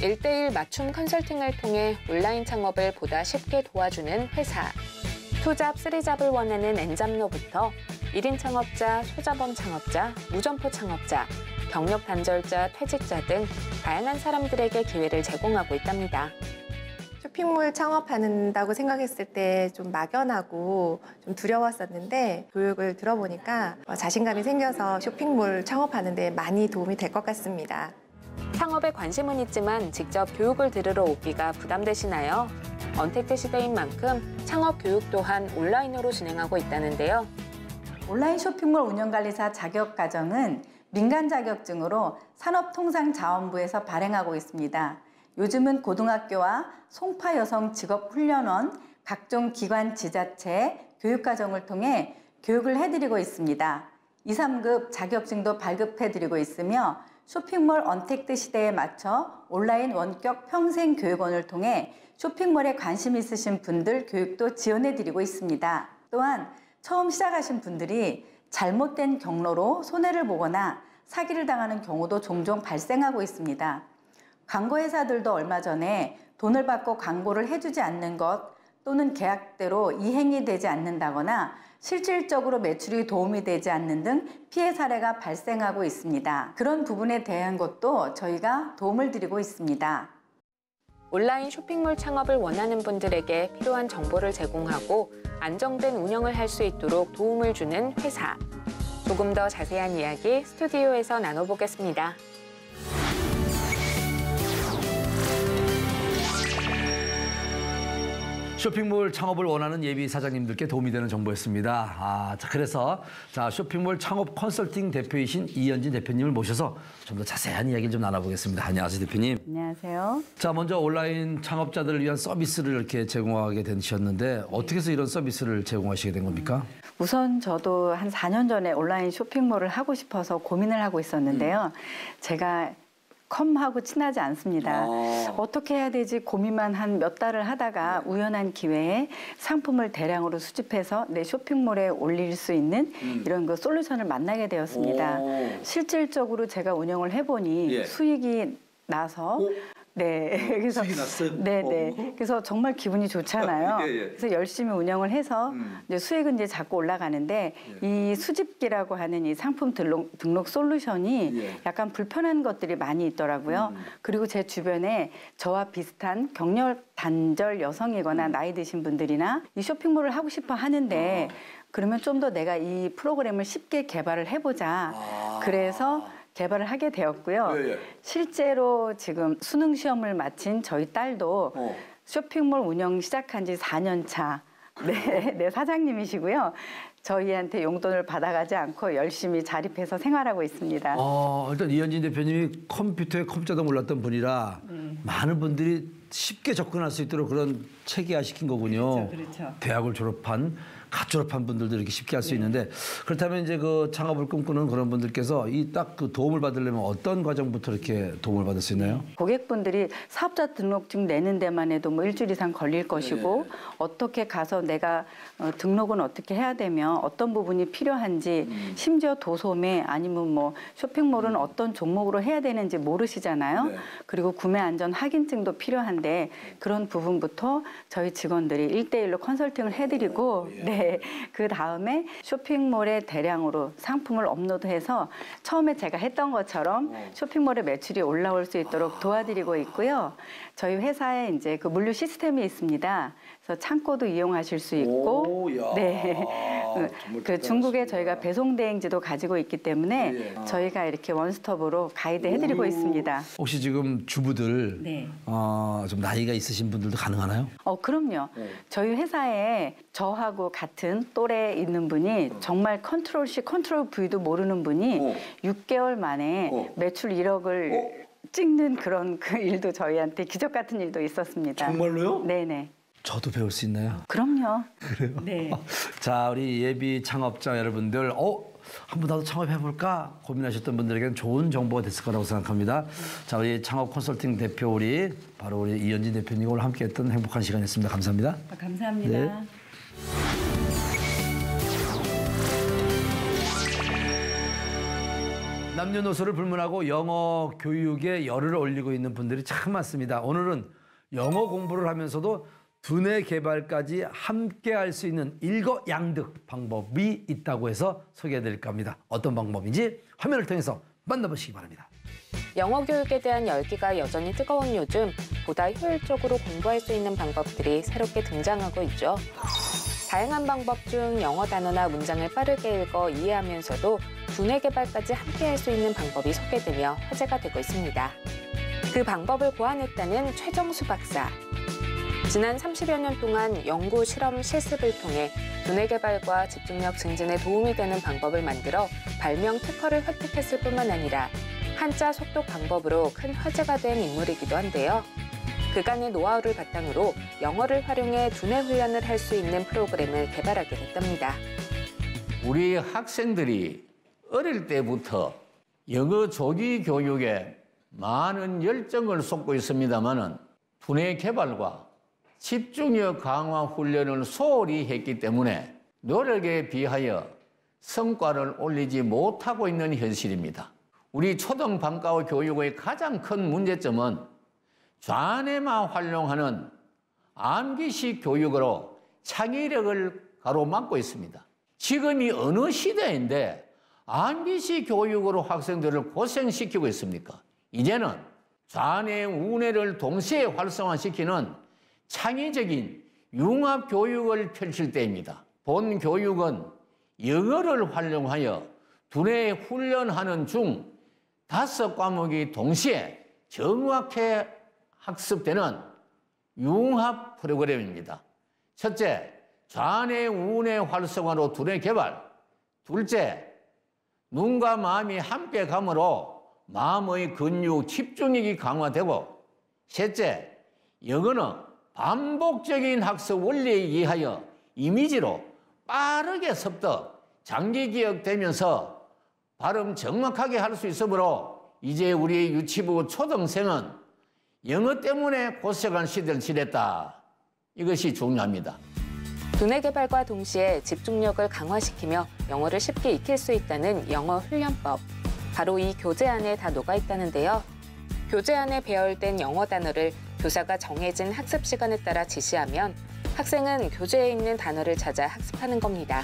1:1 맞춤 컨설팅을 통해 온라인 창업을 보다 쉽게 도와주는 회사. 투잡, 3잡을 원하는 N잡러부터 1인 창업자, 소자범 창업자, 무점포 창업자, 경력 단절자, 퇴직자 등 다양한 사람들에게 기회를 제공하고 있답니다. 쇼핑몰 창업한다고 생각했을 때 좀 막연하고 좀 두려웠었는데 교육을 들어보니까 자신감이 생겨서 쇼핑몰 창업하는 데 많이 도움이 될 것 같습니다. 창업에 관심은 있지만 직접 교육을 들으러 오기가 부담되시나요? 언택트 시대인 만큼 창업 교육 또한 온라인으로 진행하고 있다는데요. 온라인 쇼핑몰 운영관리사 자격과정은 민간 자격증으로 산업통상자원부에서 발행하고 있습니다. 요즘은 고등학교와 송파 여성 직업훈련원, 각종 기관 지자체 교육과정을 통해 교육을 해드리고 있습니다. 2, 3급 자격증도 발급해드리고 있으며 쇼핑몰 언택트 시대에 맞춰 온라인 원격 평생교육원을 통해 쇼핑몰에 관심 있으신 분들 교육도 지원해드리고 있습니다. 또한 처음 시작하신 분들이 잘못된 경로로 손해를 보거나 사기를 당하는 경우도 종종 발생하고 있습니다. 광고회사들도 얼마 전에 돈을 받고 광고를 해주지 않는 것 또는 계약대로 이행이 되지 않는다거나 실질적으로 매출이 도움이 되지 않는 등 피해 사례가 발생하고 있습니다. 그런 부분에 대한 것도 저희가 도움을 드리고 있습니다. 온라인 쇼핑몰 창업을 원하는 분들에게 필요한 정보를 제공하고 안정된 운영을 할 수 있도록 도움을 주는 회사. 조금 더 자세한 이야기 스튜디오에서 나눠보겠습니다. 쇼핑몰 창업을 원하는 예비 사장님들께 도움이 되는 정보였습니다. 자, 그래서 쇼핑몰 창업 컨설팅 대표이신 이현진 대표님을 모셔서 좀 더 자세한 이야기를 좀 나눠보겠습니다. 안녕하세요, 대표님. 안녕하세요. 자, 먼저 온라인 창업자들을 위한 서비스를 이렇게 제공하게 되셨는데 어떻게 해서 이런 서비스를 제공하시게 된 겁니까? 우선 저도 한 4년 전에 온라인 쇼핑몰을 하고 싶어서 고민을 하고 있었는데요. 제가 컴하고 친하지 않습니다. 어떻게 해야 되지 고민만 한 몇 달을 하다가 우연한 기회에 상품을 대량으로 수집해서 내 쇼핑몰에 올릴 수 있는 이런 그 솔루션을 만나게 되었습니다. 실질적으로 제가 운영을 해보니 수익이 나서 네, 그래서 수익이 났어요? 네. 그래서 정말 기분이 좋잖아요. 그래서 열심히 운영을 해서 이제 수익은 이제 자꾸 올라가는데 이 수집기라고 하는 이 상품 등록 솔루션이 약간 불편한 것들이 많이 있더라고요. 그리고 제 주변에 저와 비슷한 경력 단절 여성이거나 나이 드신 분들이나 이 쇼핑몰을 하고 싶어 하는데 그러면 좀 더 내가 이 프로그램을 쉽게 개발을 해보자. 그래서 개발을 하게 되었고요. 실제로 지금 수능 시험을 마친 저희 딸도 쇼핑몰 운영 시작한 지 4년 차. 네, 사장님이시고요. 저희한테 용돈을 받아가지 않고 열심히 자립해서 생활하고 있습니다. 일단 이현진 대표님이 컴퓨터에 컴퓨터도 몰랐던 분이라 많은 분들이 쉽게 접근할 수 있도록 그런 체계화시킨 거군요. 그렇죠. 대학을 졸업한 갓 졸업한 분들도 이렇게 쉽게 할 수 있는데 그렇다면 이제 그 창업을 꿈꾸는 그런 분들께서 이 딱 그 도움을 받으려면 어떤 과정부터 이렇게 도움을 받을 수 있나요? 고객분들이 사업자 등록증 내는 데만 해도 뭐 일주일 이상 걸릴 것이고 어떻게 가서 내가 등록은 어떻게 해야 되며 어떤 부분이 필요한지 심지어 도소매 아니면 뭐 쇼핑몰은 어떤 종목으로 해야 되는지 모르시잖아요. 그리고 구매 안전 확인증도 필요한데 그런 부분부터 저희 직원들이 1대1로 컨설팅을 해드리고 그 다음에 쇼핑몰에 대량으로 상품을 업로드해서 처음에 제가 했던 것처럼 쇼핑몰의 매출이 올라올 수 있도록 도와드리고 있고요. 저희 회사에 이제 그 물류 시스템이 있습니다. 그래서 창고도 이용하실 수 있고, 그 중국에 저희가 배송 대행지도 가지고 있기 때문에 저희가 이렇게 원스톱으로 가이드 해드리고 있습니다. 혹시 지금 주부들 좀 나이가 있으신 분들도 가능하나요? 그럼요. 저희 회사에 저하고 같은 또래 있는 분이 정말 컨트롤 C, 컨트롤 V도 모르는 분이 6개월 만에 매출 1억을 찍는 그런 그 일도 저희한테 기적 같은 일도 있었습니다. 정말로요? 네네. 저도 배울 수 있나요? 그럼요. 그래요? 네. 자, 우리 예비 창업자 여러분들, 한번 나도 창업해볼까 고민하셨던 분들에게는 좋은 정보가 됐을 거라고 생각합니다. 자, 우리 창업 컨설팅 대표 바로 우리 이현진 대표님과 오늘 함께했던 행복한 시간이었습니다. 감사합니다. 감사합니다. 네. 남녀노소를 불문하고 영어 교육에 열을 올리고 있는 분들이 참 많습니다. 오늘은 영어 공부를 하면서도 두뇌 개발까지 함께 할 수 있는 일거양득 방법이 있다고 해서 소개해드릴까 합니다. 어떤 방법인지 화면을 통해서 만나보시기 바랍니다. 영어 교육에 대한 열기가 여전히 뜨거운 요즘 보다 효율적으로 공부할 수 있는 방법들이 새롭게 등장하고 있죠. 다양한 방법 중 영어 단어나 문장을 빠르게 읽어 이해하면서도 두뇌 개발까지 함께 할 수 있는 방법이 소개되며 화제가 되고 있습니다. 그 방법을 고안했다는 최정수 박사. 지난 30여 년 동안 연구, 실험, 실습을 통해 두뇌 개발과 집중력 증진에 도움이 되는 방법을 만들어 발명 특허를 획득했을 뿐만 아니라 한자 속독 방법으로 큰 화제가 된 인물이기도 한데요. 그간의 노하우를 바탕으로 영어를 활용해 두뇌 훈련을 할 수 있는 프로그램을 개발하게 됐답니다. 우리 학생들이 어릴 때부터 영어 조기 교육에 많은 열정을 쏟고 있습니다마는 두뇌 개발과 집중력 강화 훈련을 소홀히 했기 때문에 노력에 비하여 성과를 올리지 못하고 있는 현실입니다. 우리 초등 방과후 교육의 가장 큰 문제점은 좌뇌만 활용하는 암기식 교육으로 창의력을 가로막고 있습니다. 지금이 어느 시대인데 암기식 교육으로 학생들을 고생시키고 있습니까? 이제는 좌뇌, 우뇌를 동시에 활성화시키는 창의적인 융합 교육을 펼칠 때입니다. 본 교육은 영어를 활용하여 두뇌 훈련하는 중 5과목이 동시에 정확히 학습되는 융합 프로그램입니다. 첫째, 좌뇌, 우뇌 활성화로 두뇌 개발. 둘째, 눈과 마음이 함께 감으로 마음의 근육, 집중력이 강화되고. 셋째, 영어는 반복적인 학습 원리에 의하여 이미지로 빠르게 습득, 장기 기억되면서 발음 정확하게 할 수 있으므로 이제 우리 유치부 초등생은 영어 때문에 고생한 시대를 지냈다. 이것이 중요합니다. 두뇌 개발과 동시에 집중력을 강화시키며 영어를 쉽게 익힐 수 있다는 영어 훈련법. 바로 이 교재 안에 다 녹아 있다는데요. 교재 안에 배열된 영어 단어를 교사가 정해진 학습 시간에 따라 지시하면 학생은 교재에 있는 단어를 찾아 학습하는 겁니다.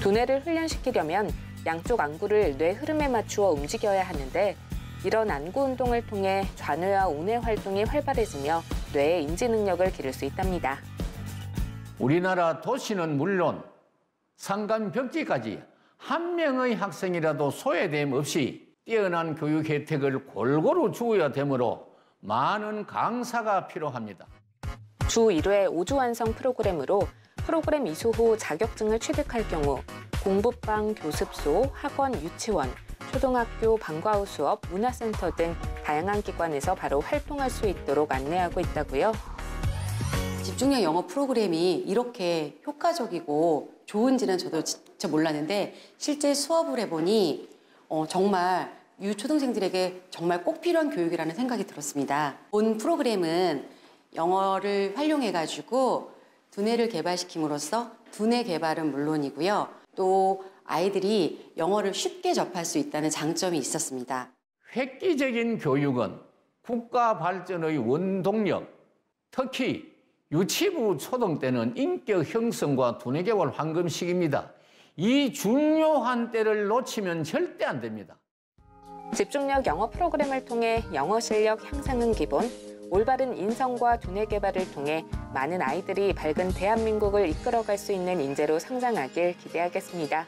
두뇌를 훈련시키려면 양쪽 안구를 뇌 흐름에 맞추어 움직여야 하는데 이런 안구 운동을 통해 좌뇌와 우뇌 활동이 활발해지며 뇌의 인지 능력을 기를 수 있답니다. 우리나라 도시는 물론 산간벽지까지 한 명의 학생이라도 소외됨 없이 뛰어난 교육 혜택을 골고루 주어야 되므로 많은 강사가 필요합니다. 주 1회 5주 완성 프로그램으로 프로그램 이수 후 자격증을 취득할 경우 공부방, 교습소, 학원, 유치원, 초등학교, 방과후 수업, 문화센터 등 다양한 기관에서 바로 활동할 수 있도록 안내하고 있다고요. 집중력 영어 프로그램이 이렇게 효과적이고 좋은지는 저도 진짜 몰랐는데 실제 수업을 해보니 정말 유초등생들에게 정말 꼭 필요한 교육이라는 생각이 들었습니다. 본 프로그램은 영어를 활용해가지고 두뇌를 개발시킴으로써 두뇌 개발은 물론이고요. 또 아이들이 영어를 쉽게 접할 수 있다는 장점이 있었습니다. 획기적인 교육은 국가 발전의 원동력, 특히 유치부 초등 때는 인격 형성과 두뇌 개발 황금 시기입니다. 이 중요한 때를 놓치면 절대 안 됩니다. 집중력 영어 프로그램을 통해 영어 실력 향상은 기본, 올바른 인성과 두뇌 개발을 통해 많은 아이들이 밝은 대한민국을 이끌어갈 수 있는 인재로 성장하길 기대하겠습니다.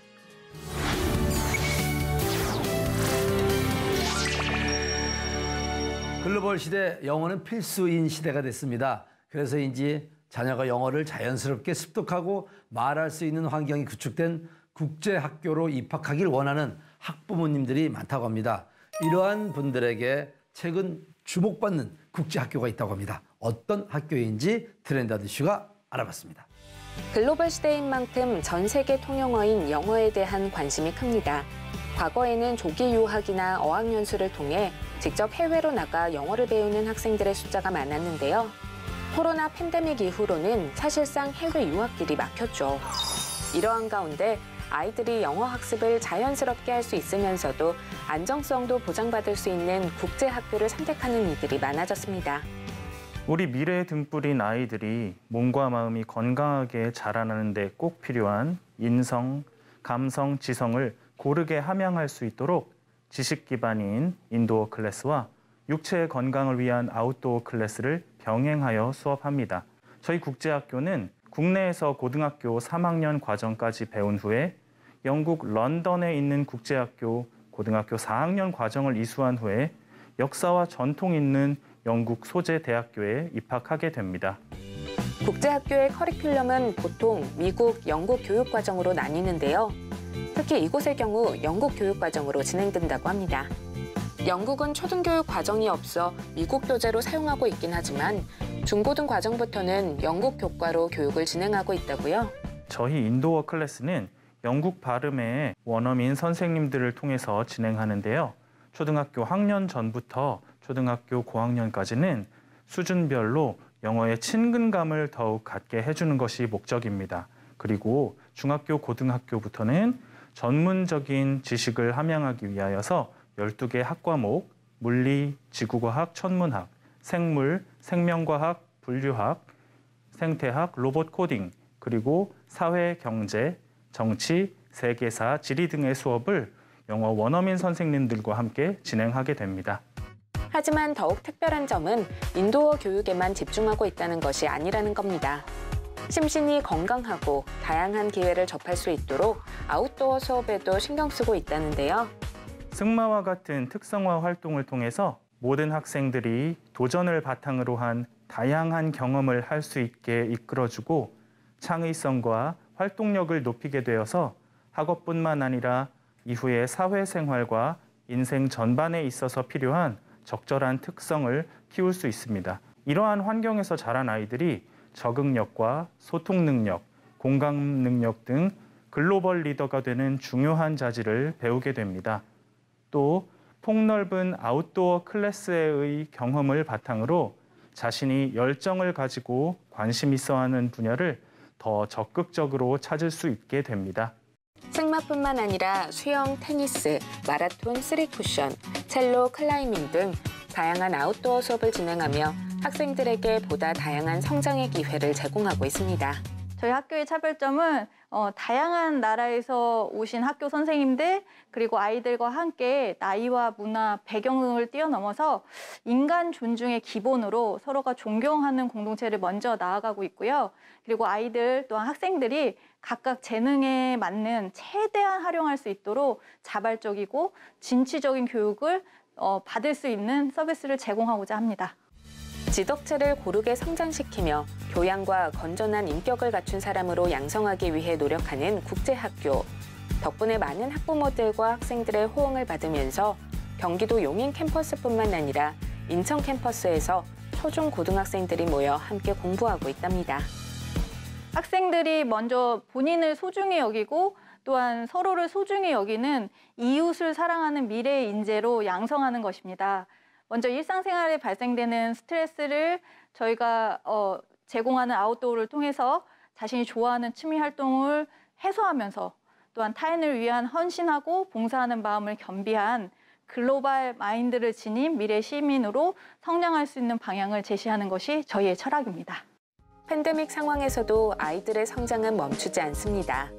글로벌 시대 영어는 필수인 시대가 됐습니다. 그래서인지 자녀가 영어를 자연스럽게 습득하고 말할 수 있는 환경이 구축된 국제학교로 입학하길 원하는 학부모님들이 많다고 합니다. 이러한 분들에게 최근 주목받는 국제학교가 있다고 합니다. 어떤 학교인지 트렌드아드슈가 알아봤습니다. 글로벌 시대인 만큼 전 세계 통용어인 영어에 대한 관심이 큽니다. 과거에는 조기 유학이나 어학연수를 통해 직접 해외로 나가 영어를 배우는 학생들의 숫자가 많았는데요. 코로나 팬데믹 이후로는 사실상 해외 유학길이 막혔죠. 이러한 가운데 아이들이 영어 학습을 자연스럽게 할 수 있으면서도 안정성도 보장받을 수 있는 국제학교를 선택하는 이들이 많아졌습니다. 우리 미래의 등불인 아이들이 몸과 마음이 건강하게 자라나는 데 꼭 필요한 인성, 감성, 지성을 고르게 함양할 수 있도록 지식 기반인 인도어 클래스와 육체의 건강을 위한 아웃도어 클래스를 병행하여 수업합니다. 저희 국제학교는 국내에서 고등학교 3학년 과정까지 배운 후에 영국 런던에 있는 국제학교 고등학교 4학년 과정을 이수한 후에 역사와 전통 있는 영국 소재 대학교에 입학하게 됩니다. 국제학교의 커리큘럼은 보통 미국, 영국 교육과정으로 나뉘는데요. 특히 이곳의 경우 영국 교육과정으로 진행된다고 합니다. 영국은 초등교육 과정이 없어 미국 교재로 사용하고 있긴 하지만 중고등 과정부터는 영국 교과로 교육을 진행하고 있다고요. 저희 인도어 클래스는 영국 발음의 원어민 선생님들을 통해서 진행하는데요. 초등학교 학년 전부터 초등학교 고학년까지는 수준별로 영어의 친근감을 더욱 갖게 해주는 것이 목적입니다. 그리고 중학교, 고등학교부터는 전문적인 지식을 함양하기 위하여서 12개 학과목, 물리, 지구과학, 천문학, 생물, 생명과학, 분류학, 생태학, 로봇 코딩, 그리고 사회, 경제, 정치, 세계사, 지리 등의 수업을 영어 원어민 선생님들과 함께 진행하게 됩니다. 하지만 더욱 특별한 점은 인도어 교육에만 집중하고 있다는 것이 아니라는 겁니다. 심신이 건강하고 다양한 기회를 접할 수 있도록 아웃도어 수업에도 신경 쓰고 있다는데요. 승마와 같은 특성화 활동을 통해서 모든 학생들이 도전을 바탕으로 한 다양한 경험을 할 수 있게 이끌어주고 창의성과 활동력을 높이게 되어서 학업뿐만 아니라 이후의 사회생활과 인생 전반에 있어서 필요한 적절한 특성을 키울 수 있습니다. 이러한 환경에서 자란 아이들이 적응력과 소통 능력, 공감 능력 등 글로벌 리더가 되는 중요한 자질을 배우게 됩니다. 또 폭넓은 아웃도어 클래스의 경험을 바탕으로 자신이 열정을 가지고 관심 있어 하는 분야를 더 적극적으로 찾을 수 있게 됩니다. 승마뿐만 아니라 수영, 테니스, 마라톤, 3쿠션, 첼로, 클라이밍 등 다양한 아웃도어 수업을 진행하며 학생들에게 보다 다양한 성장의 기회를 제공하고 있습니다. 저희 학교의 차별점은 다양한 나라에서 오신 학교 선생님들 그리고 아이들과 함께 나이와 문화, 배경을 뛰어넘어서 인간 존중의 기본으로 서로가 존경하는 공동체를 먼저 나아가고 있고요. 그리고 아이들 또한 학생들이 각각 재능에 맞는 최대한 활용할 수 있도록 자발적이고 진취적인 교육을 받을 수 있는 서비스를 제공하고자 합니다. 지덕체를 고르게 성장시키며 교양과 건전한 인격을 갖춘 사람으로 양성하기 위해 노력하는 국제학교. 덕분에 많은 학부모들과 학생들의 호응을 받으면서 경기도 용인 캠퍼스뿐만 아니라 인천 캠퍼스에서 초중 고등학생들이 모여 함께 공부하고 있답니다. 학생들이 먼저 본인을 소중히 여기고 또한 서로를 소중히 여기는 이웃을 사랑하는 미래의 인재로 양성하는 것입니다. 먼저 일상생활에 발생되는 스트레스를 저희가 제공하는 아웃도어를 통해서 자신이 좋아하는 취미 활동을 해소하면서 또한 타인을 위한 헌신하고 봉사하는 마음을 겸비한 글로벌 마인드를 지닌 미래 시민으로 성장할 수 있는 방향을 제시하는 것이 저희의 철학입니다. 팬데믹 상황에서도 아이들의 성장은 멈추지 않습니다.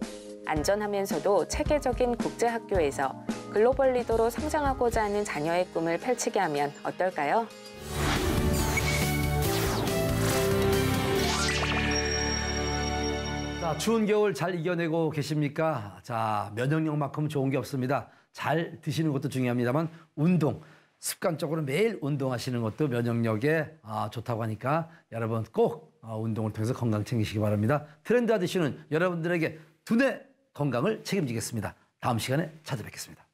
안전하면서도 체계적인 국제학교에서 글로벌 리더로 성장하고자 하는 자녀의 꿈을 펼치게 하면 어떨까요? 자, 추운 겨울 잘 이겨내고 계십니까? 자, 면역력만큼 좋은 게 없습니다. 잘 드시는 것도 중요합니다만 운동, 습관적으로 매일 운동하시는 것도 면역력에 좋다고 하니까 여러분 꼭 운동을 통해서 건강 챙기시기 바랍니다. 트렌드 아저씨는 여러분들에게 두뇌 건강을 책임지겠습니다. 다음 시간에 찾아뵙겠습니다.